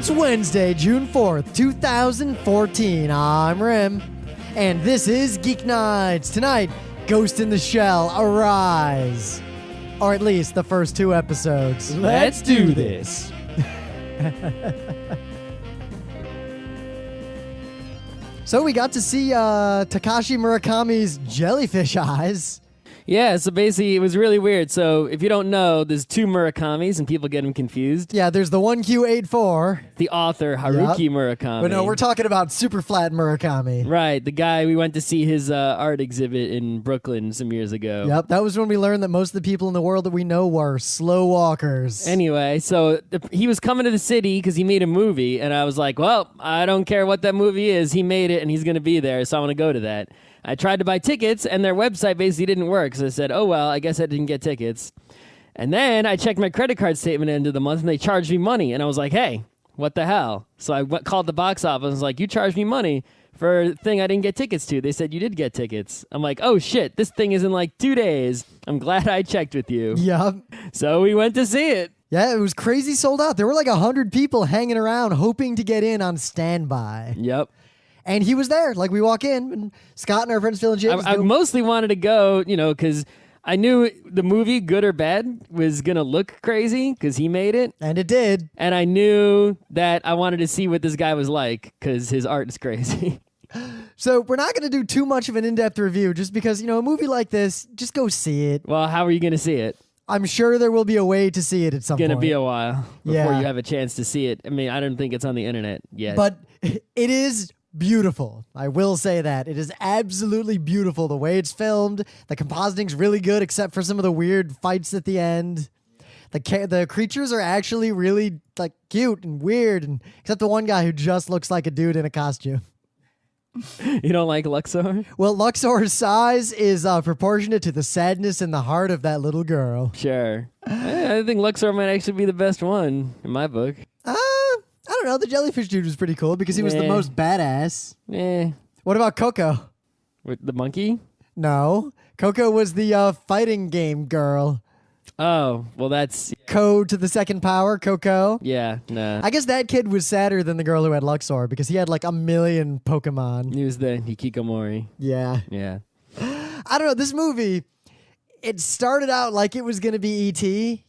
It's Wednesday, June 4th, 2014. I'm Rim, and this is Geeknights. Tonight, Ghost in the Shell, Arise. Or at least the first two episodes. Let's do this. So we got to see Takashi Murakami's jellyfish eyes. Yeah, so basically it was really weird. So if you don't know, there's two Murakamis and people get them confused. Yeah, there's the 1Q84. The author, Haruki Murakami. But no, we're talking about super flat Murakami. Right, the guy we went to see his art exhibit in Brooklyn some years ago. Yep, that was when we learned that most of the people in the world that we know were slow walkers. Anyway, so he was coming to the city because he made a movie, and I was like, well, I don't care what that movie is. He made it, and he's going to be there, so I want to go to that. I tried to buy tickets, and their website basically didn't work. So I said, oh, well, I guess I didn't get tickets. And then I checked my credit card statement at the end of the month, and they charged me money. And I was like, hey, what the hell? So I called the box office and was like, you charged me money for a thing I didn't get tickets to. They said, you did get tickets. I'm like, oh, shit, this thing is in like 2 days. I'm glad I checked with you. Yep. So we went to see it. Yeah, it was crazy sold out. There were like 100 people hanging around hoping to get in on standby. Yep. And he was there. Like, we walk in, and Scott and our friends Phil and James. I mostly wanted to go, because I knew the movie, good or bad, was going to look crazy because he made it. And it did. And I knew that I wanted to see what this guy was like because his art is crazy. So we're not going to do too much of an in-depth review just because, a movie like this, just go see it. Well, how are you going to see it? I'm sure there will be a way to see it at some point. It's going to be a while before Yeah. you have a chance to see it. I mean, I don't think it's on the internet yet. But it is beautiful. I will say that. It is absolutely beautiful the way it's filmed. The compositing's really good except for some of the weird fights at the end. The creatures are actually really like cute and weird, and except the one guy who just looks like a dude in a costume. You don't like Luxor? Well, Luxor's size is proportionate to the sadness in the heart of that little girl. Sure. I think Luxor might actually be the best one in my book. I don't know. The jellyfish dude was pretty cool because he was the Nah. most badass. Eh. What about Coco? With the monkey? No. Coco was the fighting game girl. Oh, well, that's... Code to the second power, Coco. Yeah, nah. I guess that kid was sadder than the girl who had Luxor because he had like 1 million Pokemon. He was the Hikikomori. Yeah. Yeah. I don't know. This movie, it started out like it was going to be E.T.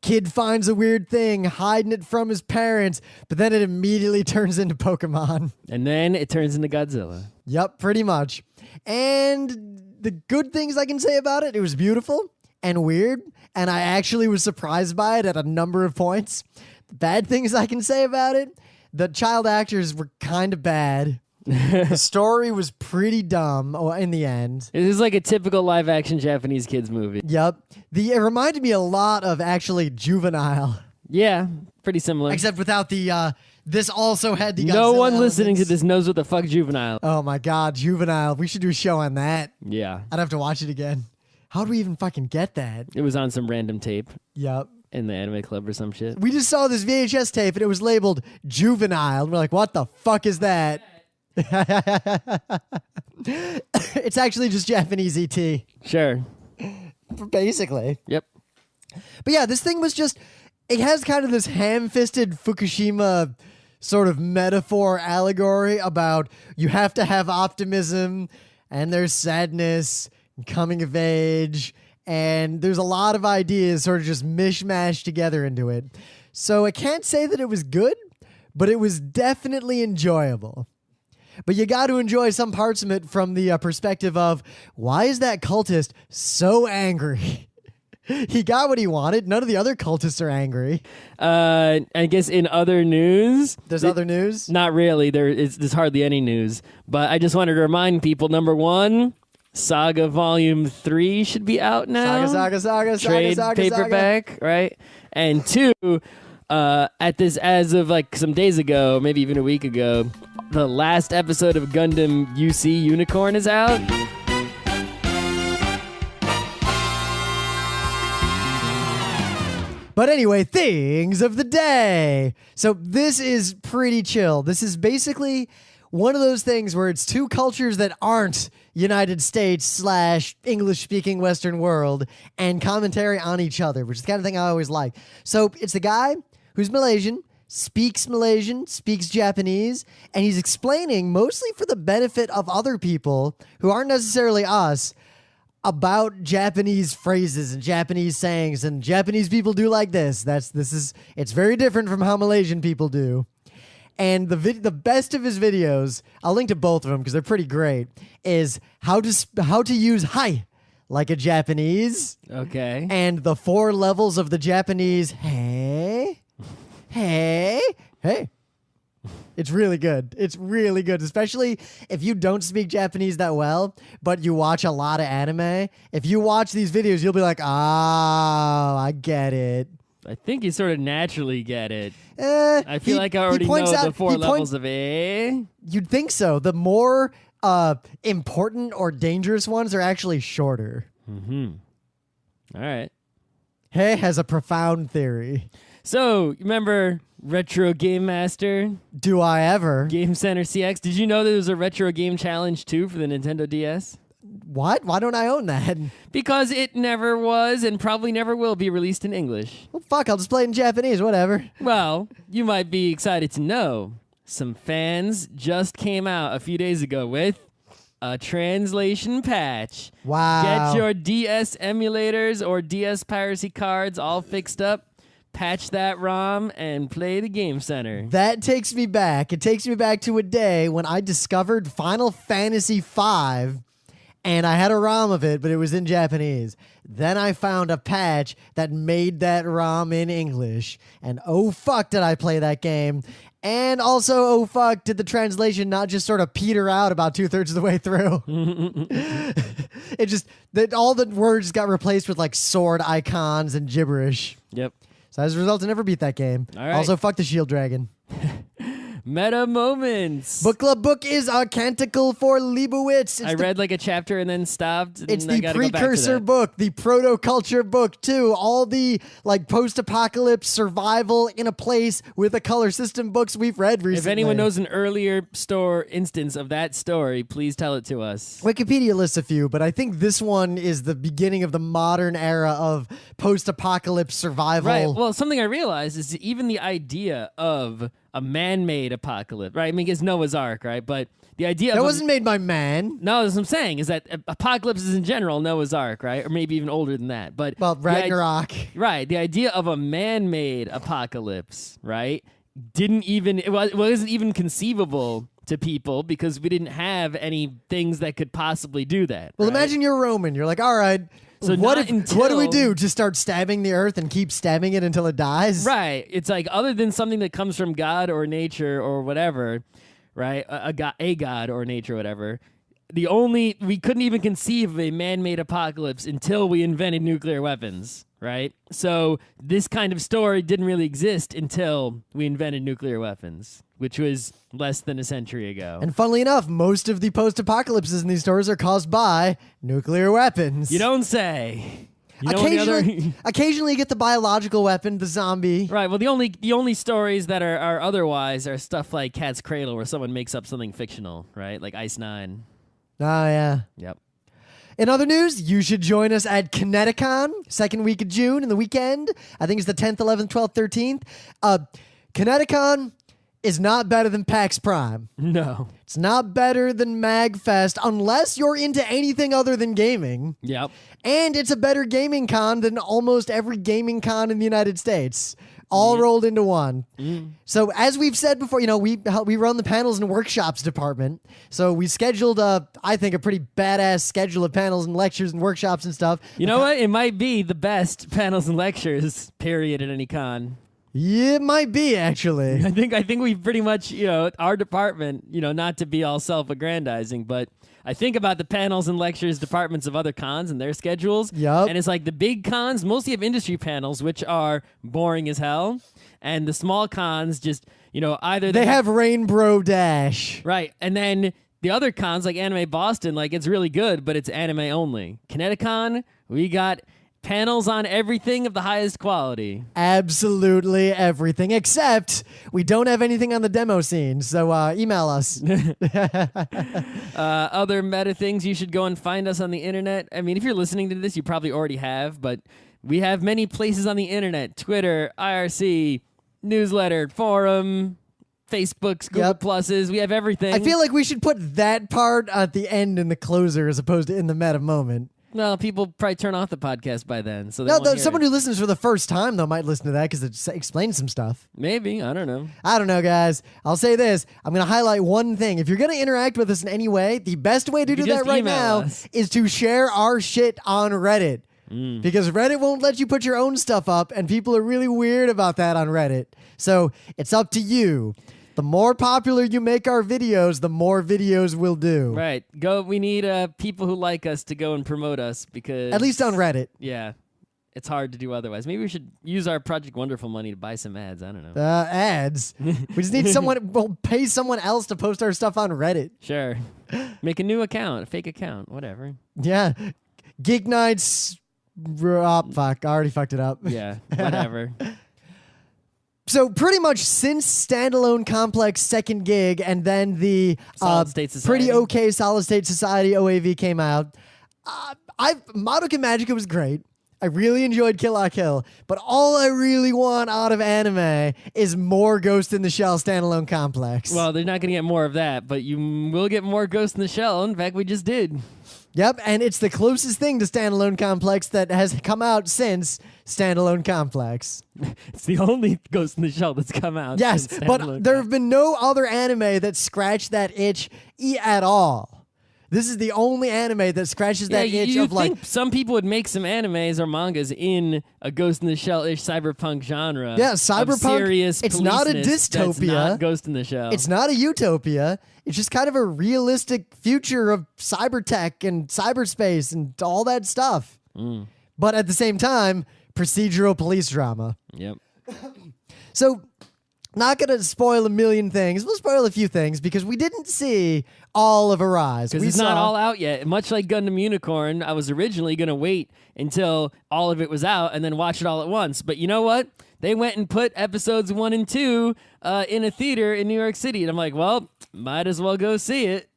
Kid finds a weird thing, hiding it from his parents, but then it immediately turns into Pokemon. And then it turns into Godzilla. Yep, pretty much. And the good things I can say about it, it was beautiful and weird, and I actually was surprised by it at a number of points. The bad things I can say about it, the child actors were kind of bad. The story was pretty dumb in the end. It is like a typical live-action Japanese kids movie. Yep. It reminded me a lot of actually Juvenile. Yeah, pretty similar. Except without the, this also had the Godzilla No one listening to elements. this knows what the fuck Juvenile. Oh my god, Juvenile. We should do a show on that. Yeah. I'd have to watch it again. How'd we even fucking get that? It was on some random tape Yep. in the anime club or some shit. We just saw this VHS tape and it was labeled Juvenile. And we're like, what the fuck is that? It's actually just Japanese ET. Sure. Basically. Yep. But yeah, this thing was just, it has kind of this ham-fisted Fukushima sort of metaphor allegory about you have to have optimism and there's sadness and coming of age, and there's a lot of ideas sort of just mishmashed together into it. So I can't say that it was good, but it was definitely enjoyable. But you got to enjoy some parts of it from the perspective of, why is that cultist so angry? He got what he wanted. None of the other cultists are angry. I guess in other news... There's other news? Not really. There's hardly any news. But I just wanted to remind people, number one, Saga Volume 3 should be out now. Saga. Paperback, right? And two, as of like some days ago, maybe even a week ago, the last episode of Gundam UC Unicorn is out. But anyway, things of the day. So this is pretty chill. This is basically one of those things where it's two cultures that aren't United States / English-speaking Western world and commentary on each other, which is the kind of thing I always like. So it's a guy who's Malaysian, speaks Malaysian, speaks Japanese, and he's explaining, mostly for the benefit of other people who aren't necessarily us, about Japanese phrases and Japanese sayings, and Japanese people do like this. It's very different from how Malaysian people do. And the best of his videos, I'll link to both of them because they're pretty great, is how to use hi like a Japanese. Okay. And the 4 levels of the Japanese hey. It's really good. It's really good, especially if you don't speak Japanese that well, but you watch a lot of anime. If you watch these videos, you'll be like, I get it. I think you sort of naturally get it. I feel like I already know the 4 levels of eh. You'd think so. The more important or dangerous ones are actually shorter. Mm-hmm. All right. Hey has a profound theory. So, remember Retro Game Master? Do I ever? Game Center CX. Did you know there was a Retro Game Challenge too for the Nintendo DS? What? Why don't I own that? Because it never was and probably never will be released in English. Well, fuck, I'll just play it in Japanese, whatever. Well, you might be excited to know some fans just came out a few days ago with a translation patch. Wow. Get your DS emulators or DS piracy cards all fixed up. Patch that ROM and play the Game Center. That takes me back. It takes me back to a day when I discovered Final Fantasy V, and I had a ROM of it, but it was in Japanese. Then I found a patch that made that ROM in English, and oh fuck did I play that game. And also, oh fuck, did the translation not just sort of peter out about 2/3 of the way through? It just, all the words got replaced with like sword icons and gibberish. Yep. So as a result, I never beat that game. All right. Also, fuck the Shield Dragon. Meta moments. Book Club book is a canticle for Leibowitz. I read like a chapter and then stopped. And It's I the gotta go back to precursor that. book, the proto-culture book, too. All the like post-apocalypse survival in a place with a color system books we've read recently. If anyone knows an earlier store instance of that story, please tell it to us. Wikipedia lists a few, but I think this one is the beginning of the modern era of post-apocalypse survival. Right. Well, something I realized is even the idea of a man-made apocalypse, right? I mean, it's Noah's Ark, right? But the idea That of wasn't made by man. No, that's what I'm saying, is that apocalypses in general, Noah's Ark, right? Or maybe even older than that. But Well, Ragnarok. right. The idea of a man-made apocalypse, right? It wasn't even conceivable to people because we didn't have any things that could possibly do that. Well, right? imagine you're Roman. You're like, all right, So what do we until- do? Just start stabbing the earth and keep stabbing it until it dies? Right. It's like other than something that comes from God or nature or whatever, right? A god or nature or whatever. We couldn't even conceive of a man-made apocalypse until we invented nuclear weapons, right? So this kind of story didn't really exist until we invented nuclear weapons, which was less than a century ago. And funnily enough, most of the post-apocalypses in these stories are caused by nuclear weapons. You don't say. You know any other- Occasionally you get the biological weapon, the zombie. Right. Well, the only stories that are otherwise are stuff like Cat's Cradle, where someone makes up something fictional, right? Like Ice Nine. Oh, yeah. Yep. In other news, you should join us at Kineticon, second week of June in the weekend. I think it's the 10th, 11th, 12th, 13th. Kineticon is not better than PAX Prime. No. It's not better than MagFest unless you're into anything other than gaming. Yep. And it's a better gaming con than almost every gaming con in the United States. All rolled into one. So as we've said before, we run the panels and workshops department. So we scheduled I think a pretty badass schedule of panels and lectures and workshops and stuff. You know what? It might be the best panels and lectures, period, at any con. Yeah, it might be actually. I think we've pretty much, our department, not to be all self-aggrandizing, but I think about the panels and lectures departments of other cons and their schedules. Yup. And it's like the big cons mostly have industry panels, which are boring as hell. And the small cons just, either They have Rainbow Dash. Right. And then the other cons, like Anime Boston, like it's really good, but it's anime only. Kineticon, we got panels on everything of the highest quality. Absolutely everything, except we don't have anything on the demo scene, so email us. Other meta things, you should go and find us on the internet. I mean, if you're listening to this, you probably already have, but we have many places on the internet. Twitter, IRC, newsletter, forum, Facebooks, Google Pluses. We have everything. I feel like we should put that part at the end in the closer as opposed to in the meta moment. Well, people probably turn off the podcast by then. So someone who listens for the first time, though, might listen to that because it explains some stuff. Maybe. I don't know. I don't know, guys. I'll say this. I'm going to highlight one thing. If you're going to interact with us in any way, the best way to do that right now is to share our shit on Reddit. Because Reddit won't let you put your own stuff up, and people are really weird about that on Reddit. So it's up to you. The more popular you make our videos, the more videos we'll do. Right. We need people who like us to go and promote us because... At least on Reddit. Yeah. It's hard to do otherwise. Maybe we should use our Project Wonderful money to buy some ads. I don't know. Ads? We just need someone... We'll pay someone else to post our stuff on Reddit. Sure. Make a new account, a fake account, whatever. Yeah. Geeknights... Oh, fuck. I already fucked it up. Yeah, whatever. So pretty much since Standalone Complex second gig and then the Solid State Society. pretty okay Solid State Society OAV came out, Madoka Magica was great. I really enjoyed Kill la Kill, but all I really want out of anime is more Ghost in the Shell Standalone Complex. Well, they're not going to get more of that, but you will get more Ghost in the Shell. In fact, we just did. Yep, and it's the closest thing to Standalone Complex that has come out since Standalone Complex. It's the only Ghost in the Shell that's come out. Yes, but there have been no other anime that scratched that itch at all. This is the only anime that scratches that itch of like... think some people would make some animes or mangas in a Ghost in the Shell-ish cyberpunk genre. Yeah, cyberpunk, serious it's not a dystopia. That's not Ghost in the Shell. It's not a utopia. It's just kind of a realistic future of cybertech and cyberspace and all that stuff. But at the same time, procedural police drama. Yep. So... Not going to spoil a million things. We'll spoil a few things because we didn't see all of Arise. Because it's not all out yet. Much like Gundam Unicorn, I was originally going to wait until all of it was out and then watch it all at once. But you know what? They went and put episodes 1 and 2 in a theater in New York City. And I'm like, well, might as well go see it.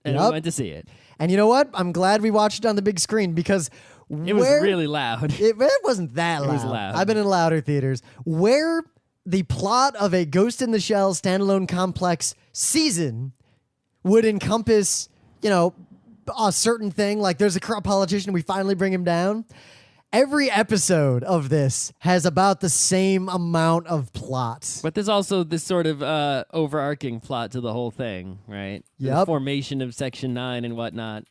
And we went to see it. And you know what? I'm glad we watched it on the big screen because... It was really loud. It wasn't that loud. It was loud. I've been in louder theaters. Where... the plot of a Ghost in the Shell Standalone Complex season would encompass, a certain thing. Like there's a corrupt politician, we finally bring him down. Every episode of this has about the same amount of plot. But there's also this sort of overarching plot to the whole thing, right? Yep. The formation of Section 9 and whatnot.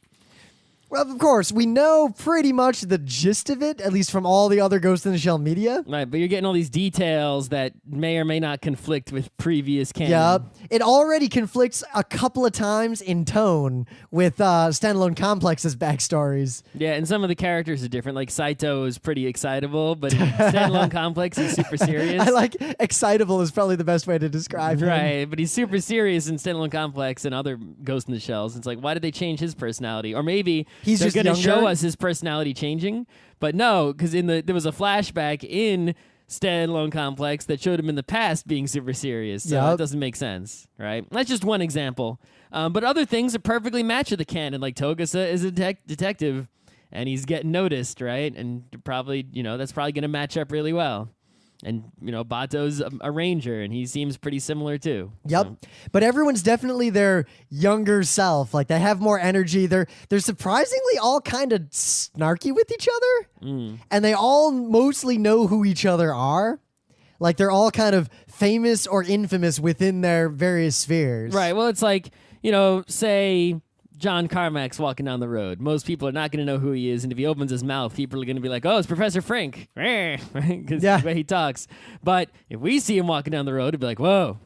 Well, of course, we know pretty much the gist of it, at least from all the other Ghost in the Shell media. Right, but you're getting all these details that may or may not conflict with previous canon. Yep. It already conflicts a couple of times in tone with Standalone Complex's backstories. Yeah, and some of the characters are different. Like Saito is pretty excitable, but in Standalone Complex, he's super serious. I like excitable is probably the best way to describe him. Right, but he's super serious in Standalone Complex and other Ghost in the Shells. It's like, why did they change his personality? Or maybe... They're going to show us his personality changing, but no, because there was a flashback in Standalone Complex that showed him in the past being super serious, so it doesn't make sense, right? That's just one example. But other things are perfectly match with the canon, like Togasa is a detective, and he's getting noticed, right? And probably, that's probably going to match up really well. And, Bato's a ranger, and he seems pretty similar, too. Yep. So. But everyone's definitely their younger self. Like, they have more energy. They're surprisingly all kind of snarky with each other. And they all mostly know who each other are. Like, they're all kind of famous or infamous within their various spheres. Right. Well, it's like, say... John Carmack's walking down the road. Most people are not going to know who he is, and if he opens his mouth, people are going to be like, oh, it's Professor Frink, because the way he talks. But if we see him walking down the road, it'd be like, whoa,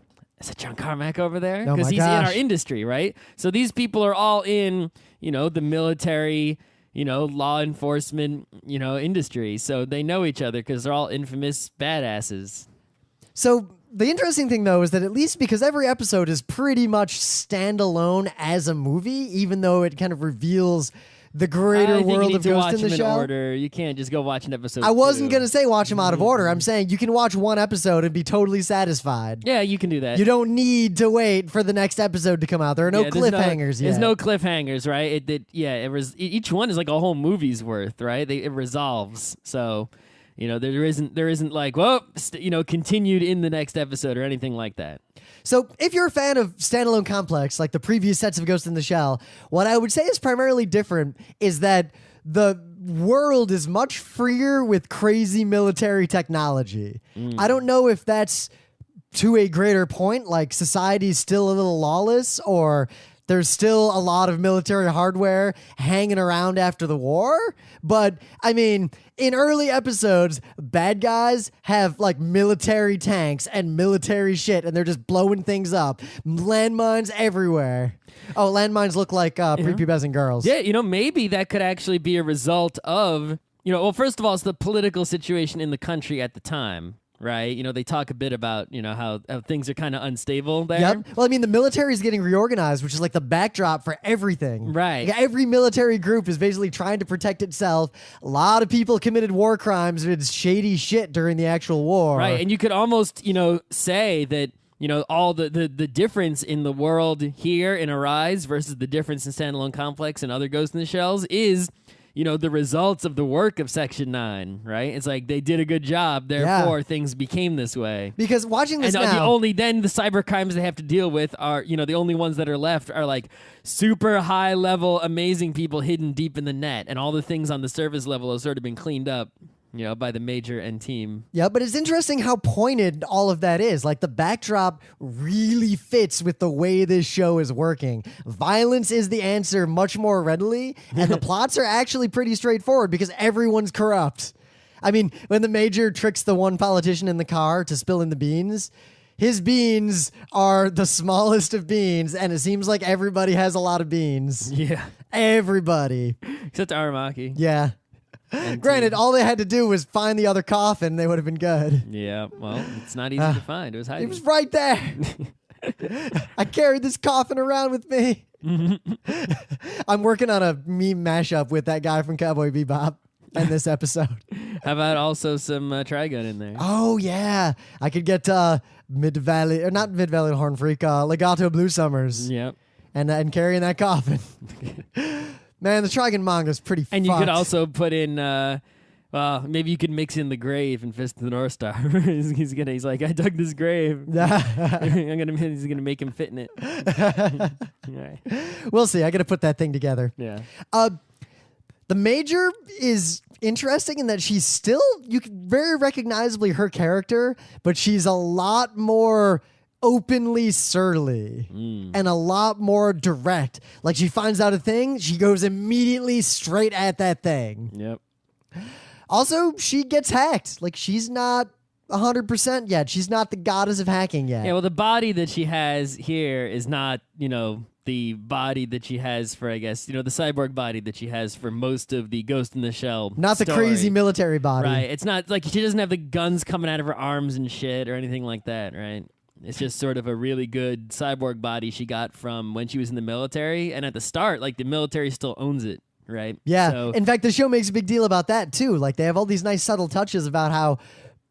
is it John Carmack over there? Because he's in our industry, right? So these people are all in, the military, law enforcement, industry. So they know each other because they're all infamous badasses. So... the interesting thing, though, is that at least because every episode is pretty much standalone as a movie, even though it kind of reveals the greater world of Ghost in the Shell. Order. You can't just go watch an episode. I wasn't going to say watch them out of order. I'm saying you can watch one episode and be totally satisfied. Yeah, you can do that. You don't need to wait for the next episode to come out. There are no cliffhangers yet. There's no cliffhangers, right? Each one is like a whole movie's worth, right? It resolves. So... there isn't like, well, continued in the next episode or anything like that. So if you're a fan of Standalone Complex, like the previous sets of Ghost in the Shell, what I would say is primarily different is that the world is much freer with crazy military technology. I don't know if that's to a greater point, like society's still a little lawless, or there's still a lot of military hardware hanging around after the war. But, I mean, in early episodes, bad guys have, like, military tanks and military shit, and they're just blowing things up. Landmines everywhere. Oh, landmines look like prepubescent girls. Yeah, maybe that could actually be a result of, well, first of all, it's the political situation in the country at the time. Right? They talk a bit about, how things are kind of unstable there. Yep. Well, I mean, the military is getting reorganized, which is like the backdrop for everything. Right. Like, every military group is basically trying to protect itself. A lot of people committed war crimes and shady shit during the actual war. Right. And you could almost, say that, all the difference in the world here in Arise versus the difference in Standalone Complex and other Ghost in the Shells is, the results of the work of Section 9, right? It's like they did a good job, therefore things became this way. Because watching this and now... the cyber crimes they have to deal with are, the only ones that are left are like super high level, amazing people hidden deep in the net, and all the things on the surface level have sort of been cleaned up. By the Major and team. Yeah, but it's interesting how pointed all of that is. Like, the backdrop really fits with the way this show is working. Violence is the answer much more readily, and the plots are actually pretty straightforward because everyone's corrupt. I mean, when the Major tricks the one politician in the car to spill in the beans, his beans are the smallest of beans, and it seems like everybody has a lot of beans. Yeah. Everybody. Except Aramaki. Yeah. Granted, all they had to do was find the other coffin. They would have been good. Yeah, well, it's not easy to find. It was hiding. It was right there. I carried this coffin around with me. I'm working on a meme mashup with that guy from Cowboy Bebop in this episode. How about also some Trigun in there? Oh, yeah. I could get Mid-Valley, or not Mid-Valley Horn Freak, Legato Blue Summers. Yep. And carrying that coffin. Man, the Trigun manga is pretty And fucked. You could also put in, maybe you could mix in the grave and Fist of the North Star. he's like, I dug this grave. He's gonna make him fit in it. Right. We'll see. I got to put that thing together. Yeah. The Major is interesting in that she's still, you can very recognizably her character, but she's a lot more openly surly and a lot more direct. Like, she finds out a thing, she goes immediately straight at that thing. Yep. Also, she gets hacked. Like, she's not 100% yet. She's not the goddess of hacking yet. Yeah, well, the body that she has here is not, the body that she has for, I guess, the cyborg body that she has for most of the Ghost in the Shell Not the story. crazy military body. Right. It's not like she doesn't have the guns coming out of her arms and shit or anything like that, right? It's just sort of a really good cyborg body she got from when she was in the military. And at the start, like, the military still owns it, right? Yeah. So, in fact, the show makes a big deal about that, too. Like, they have all these nice subtle touches about how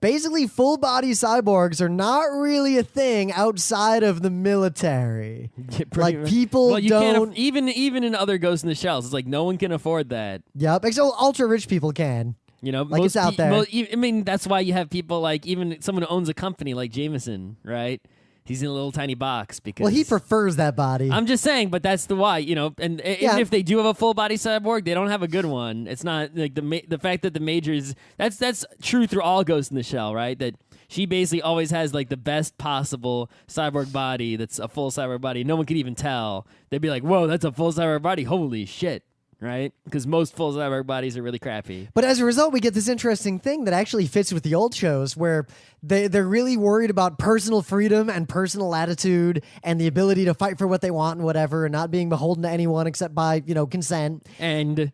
basically full-body cyborgs are not really a thing outside of the military. yeah, Like, much. people well, you don't... Can't even in other Ghost in the Shells, it's like no one can afford that. Yep. Except ultra-rich people can. Like, most it's out there. I mean, that's why you have people like even someone who owns a company like Jameson, right? He's in a little tiny box because... Well, he prefers that body. I'm just saying, but that's the why, and even if they do have a full-body cyborg, they don't have a good one. It's not like the fact that the Major's... That's true through all Ghost in the Shell, right? That she basically always has like the best possible cyborg body that's a full cyborg body. No one could even tell. They'd be like, whoa, that's a full cyborg body. Holy shit. Right? Because most full cyborg bodies are really crappy. But as a result, we get this interesting thing that actually fits with the old shows where they're really worried about personal freedom and personal latitude and the ability to fight for what they want and whatever and not being beholden to anyone except by, consent. And,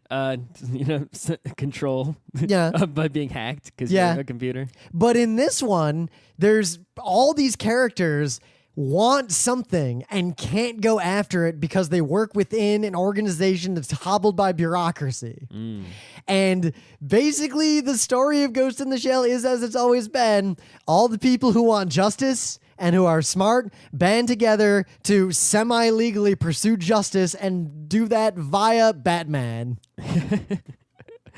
control by being hacked because you're a computer. But in this one, there's all these characters want something and can't go after it because they work within an organization that's hobbled by bureaucracy. And basically the story of Ghost in the Shell is as it's always been. All the people who want justice and who are smart band together to semi-legally pursue justice and do that via Batman.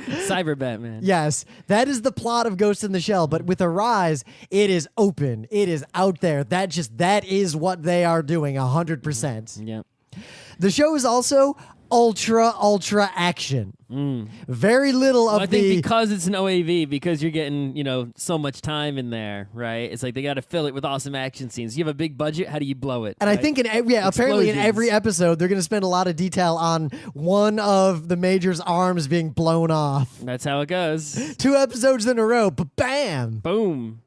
Cyber Batman. Yes, that is the plot of Ghost in the Shell, but with Arise, it is open. It is out there. That is what they are doing 100%. Yep. The show is also ultra action. Very little of I think because it's an OAV, because you're getting, so much time in there, right? It's like they got to fill it with awesome action scenes. You have a big budget, how do you blow it? And right? I think apparently in every episode, they're going to spend a lot of detail on one of the Major's arms being blown off. That's how it goes. 2 episodes in a row, bam! Boom.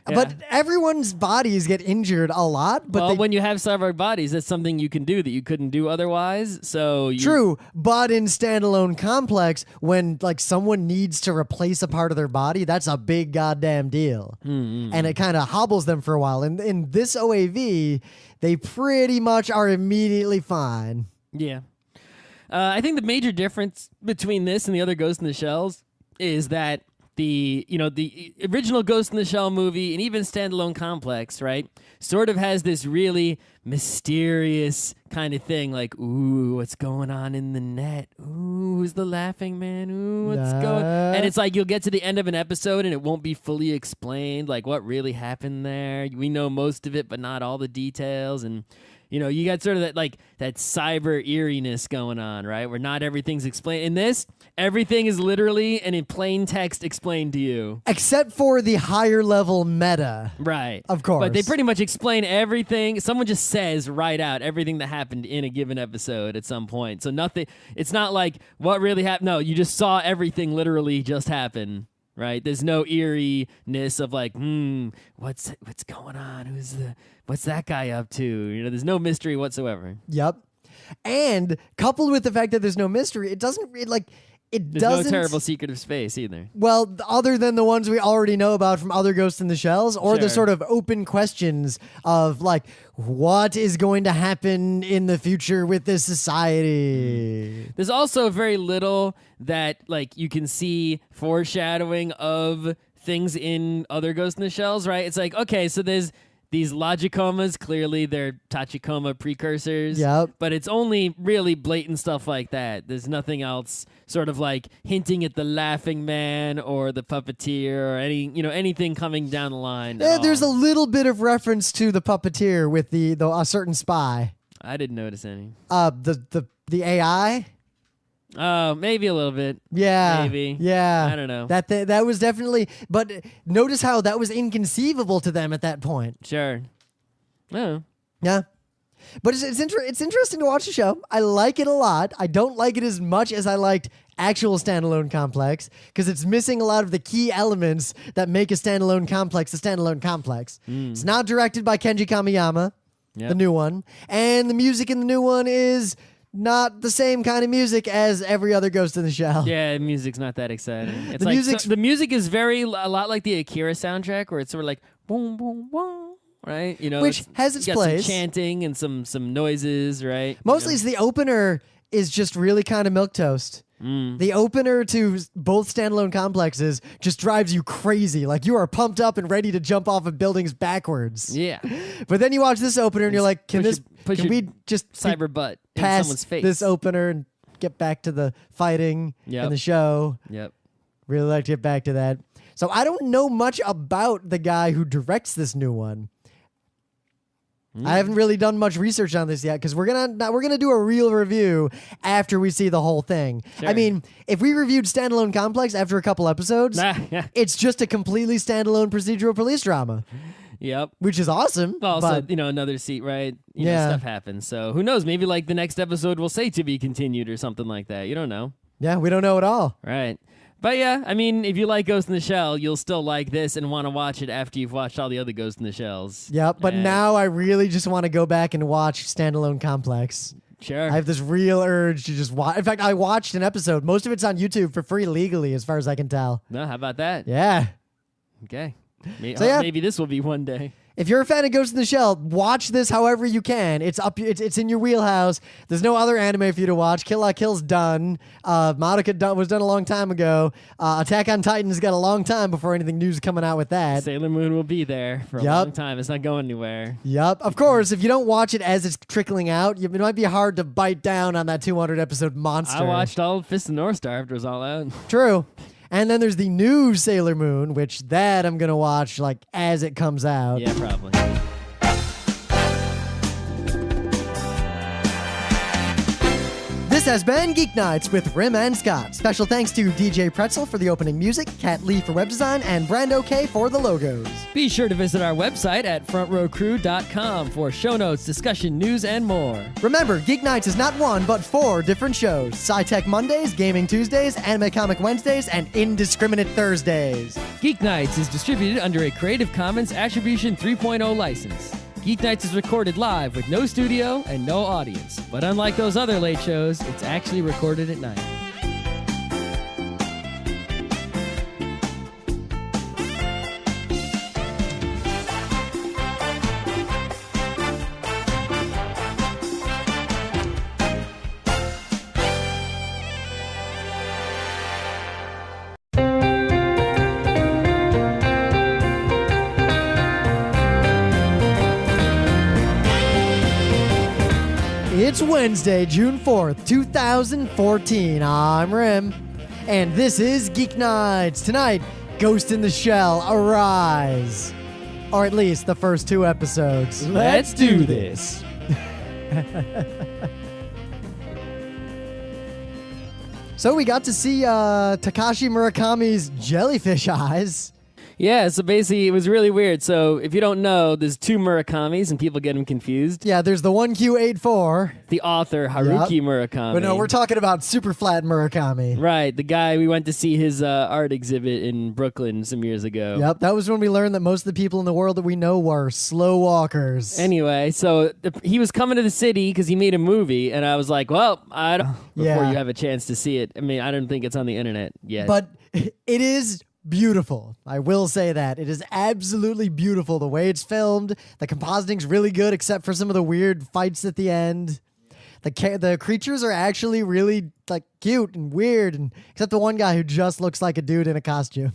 But everyone's bodies get injured a lot. But when you have cyborg bodies, that's something you can do that you couldn't do otherwise. True, but in Standalone Complex, when someone needs to replace a part of their body, that's a big goddamn deal. And it kind of hobbles them for a while. And in this OAV, they pretty much are immediately fine. Yeah. I think the major difference between this and the other Ghost in the Shells is that the original Ghost in the Shell movie and even Standalone Complex, right, sort of has this really mysterious kind of thing, like, ooh, what's going on in the net? Ooh, who's the laughing man? Ooh, what's going? And it's like you'll get to the end of an episode and it won't be fully explained, like what really happened there. We know most of it, but not all the details, and you got sort of that cyber eeriness going on, right? Where not everything's explained. In this, everything is literally and in plain text explained to you. Except for the higher level meta. Right. Of course. But they pretty much explain everything. Someone just says right out everything that happened in a given episode at some point. So it's not like what really happened. No, you just saw everything literally just happen. Right? There's no eeriness of what's going on? What's that guy up to? There's no mystery whatsoever. Yep. And coupled with the fact that there's no mystery, it doesn't There's no terrible secret of space either. Well, other than the ones we already know about from other Ghosts in the Shells, or the Sure. sort of open questions of what is going to happen in the future with this society. There's also very little that you can see foreshadowing of things in other Ghost in the Shells, right? It's like, okay, so there's these Logicomas, clearly they're Tachikoma precursors. Yep. But it's only really blatant stuff like that. There's nothing else sort of hinting at the Laughing Man or the Puppeteer or anything coming down the line. Yeah, there's a little bit of reference to the Puppeteer with a certain spy. I didn't notice any. The AI? Oh, maybe a little bit. Yeah. Maybe. Yeah. I don't know. That was definitely, but notice how that was inconceivable to them at that point. Sure. Oh. Yeah. But it's interesting to watch the show. I like it a lot. I don't like it as much as I liked actual Standalone Complex because it's missing a lot of the key elements that make a Standalone Complex a Standalone Complex. It's not directed by Kenji Kamiyama, the new one, and the music in the new one is not the same kind of music as every other Ghost in the Shell. Yeah, music's not that exciting. It's The the music is a lot like the Akira soundtrack, where it's sort of like boom, boom, boom, right? Which has its place. Some chanting and some noises, right? Mostly, it's the opener is just really kind of milquetoast. The opener to both Standalone Complexes just drives you crazy. Like you are pumped up and ready to jump off of buildings backwards. Yeah. But then you watch this opener and you're like, can we just cyber butt in pass someone's face? this opener and get back to the fighting and the show? Yep. Really like to get back to that. So I don't know much about the guy who directs this new one. I haven't really done much research on this yet because we're gonna do a real review after we see the whole thing. Sure. I mean, if we reviewed Standalone Complex after a couple episodes, it's just a completely standalone procedural police drama. Yep. Which is awesome. Also, another seat, right? Stuff happens. So who knows? Maybe the next episode will say to be continued or something like that. You don't know. Yeah, we don't know at all. Right. But yeah, I mean, if you like Ghost in the Shell, you'll still like this and want to watch it after you've watched all the other Ghost in the Shells. Yep, but now I really just want to go back and watch Standalone Complex. Sure. I have this real urge to just watch. In fact, I watched an episode. Most of it's on YouTube for free legally, as far as I can tell. No, how about that? Yeah. Okay. Maybe, So, yeah. maybe this will be one day. If you're a fan of Ghost in the Shell, watch this however you can. It's it's in your wheelhouse. There's no other anime for you to watch. Kill la Kill's done. Madoka was done a long time ago. Attack on Titan's got a long time before anything new's coming out with that. Sailor Moon will be there for a long time. It's not going anywhere. Yep. Of course, if you don't watch it as it's trickling out, it might be hard to bite down on that 200 episode monster. I watched all of Fist of North Star after it was all out. True. And then there's the new Sailor Moon, which that I'm going to watch like as it comes out. Yeah, probably. This has been Geeknights with Rim and Scott. Special thanks to DJ Pretzel for the opening music, Kat Lee for web design, and Brando K for the logos. Be sure to visit our website at frontrowcrew.com for show notes, discussion, news, and more. Remember, Geeknights is not one, but 4 different shows. Sci-Tech Mondays, Gaming Tuesdays, Anime Comic Wednesdays, and Indiscriminate Thursdays. Geeknights is distributed under a Creative Commons Attribution 3.0 license. Geeknights is recorded live with no studio and no audience. But unlike those other late shows, it's actually recorded at night. It's Wednesday, June 4th, 2014. I'm Rim, and this is Geeknights. Tonight, Ghost in the Shell, Arise. Or at least the first 2 episodes. Let's do this. So we got to see Takashi Murakami's jellyfish eyes. Yeah, so basically it was really weird. So if you don't know, there's 2 Murakamis and people get them confused. Yeah, there's the 1Q84. The author, Haruki Murakami. But no, we're talking about super flat Murakami. Right, the guy we went to see his art exhibit in Brooklyn some years ago. Yep, that was when we learned that most of the people in the world that we know were slow walkers. Anyway, so he was coming to the city because he made a movie, and I was like, well, I don't... Before you have a chance to see it. I mean, I don't think it's on the internet yet. But it is beautiful. I will say that. It is absolutely beautiful the way it's filmed. The compositing's really good except for some of the weird fights at the end. The creatures are actually really like cute and weird, and except the one guy who just looks like a dude in a costume.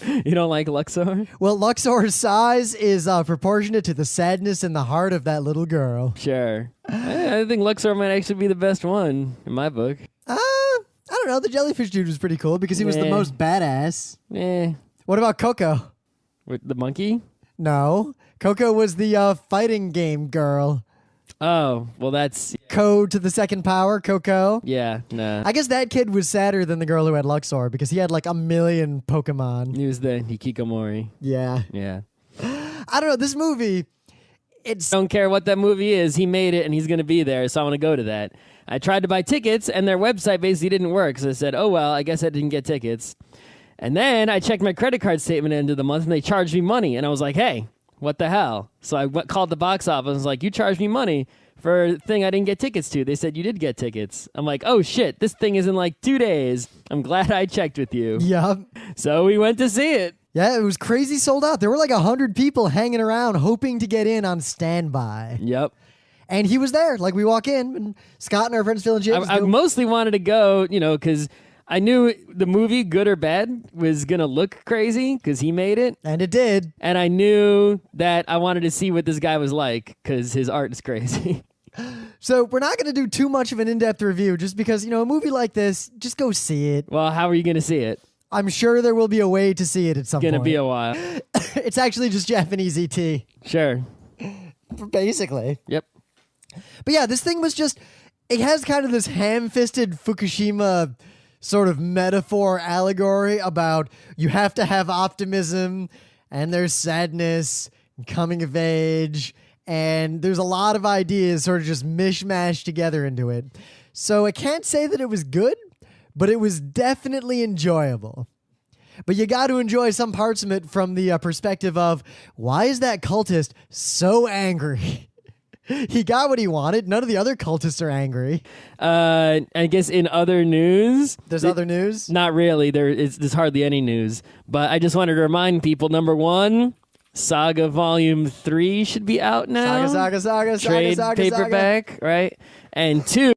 You don't like Luxor? Well, Luxor's size is proportionate to the sadness in the heart of that little girl. Sure. I think Luxor might actually be the best one in my book. I don't know. The jellyfish dude was pretty cool because he was the most badass. What about Coco? With the monkey? No. Coco was the fighting game girl. Oh, well that's... Code to the second power, Coco. Yeah, nah. I guess that kid was sadder than the girl who had Luxor because he had like 1 million Pokemon. He was the Hikikomori. Yeah. Yeah. I don't know. This movie, it's... I don't care what that movie is. He made it and he's going to be there, so I want to go to that. I tried to buy tickets, and their website basically didn't work. So I said, oh, well, I guess I didn't get tickets. And then I checked my credit card statement at the end of the month, and they charged me money. And I was like, hey, what the hell? So I called the box office and was like, you charged me money for a thing I didn't get tickets to. They said you did get tickets. I'm like, oh, shit, this thing is in like 2 days. I'm glad I checked with you. Yep. So we went to see it. Yeah, it was crazy sold out. There were like 100 people hanging around hoping to get in on standby. Yep. And he was there. Like, we walk in, and Scott and our friends Phil and James. I mostly wanted to go, because I knew the movie, good or bad, was going to look crazy because he made it. And it did. And I knew that I wanted to see what this guy was like because his art is crazy. So we're not going to do too much of an in-depth review just because, a movie like this, just go see it. Well, how are you going to see it? I'm sure there will be a way to see it at some point. It's going to be a while. It's actually just Japanese ET. Sure. Basically. Yep. But yeah, this thing was just, it has kind of this ham-fisted Fukushima sort of metaphor allegory about you have to have optimism and there's sadness and coming of age, and there's a lot of ideas sort of just mishmashed together into it. So I can't say that it was good, but it was definitely enjoyable. But you got to enjoy some parts of it from the perspective of, why is that cultist so angry? He got what he wanted. None of the other cultists are angry. I guess in other news... There's other news? Not really. There's hardly any news. But I just wanted to remind people, number one, Saga Volume 3 should be out now. Trade paperback, right? And 2,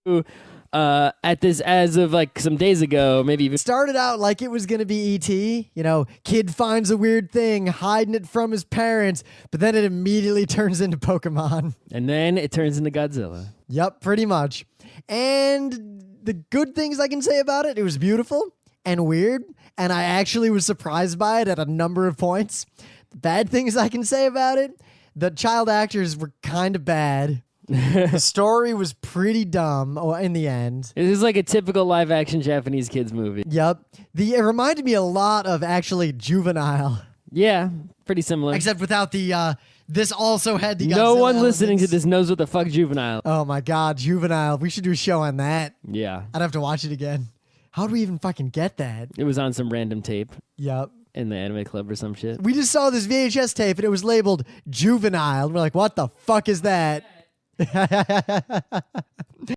as of like some days ago, maybe even started out like it was going to be E.T. You know, kid finds a weird thing, hiding it from his parents, but then it immediately turns into Pokemon. And then it turns into Godzilla. Yep, pretty much. And the good things I can say about it, it was beautiful and weird, and I actually was surprised by it at a number of points. The bad things I can say about it, the child actors were kind of bad. The story was pretty dumb in the end. It is like a typical live-action Japanese kids movie. Yep. It reminded me a lot of, actually, Juvenile. Yeah, pretty similar. Except without the, this also had the Godzilla No one elements. listening to this knows what the fuck Juvenile. Oh my god, Juvenile. We should do a show on that. Yeah. I'd have to watch it again. How'd we even fucking get that? It was on some random tape. Yep. In the anime club or some shit. We just saw this VHS tape and it was labeled Juvenile. And we're like, what the fuck is that?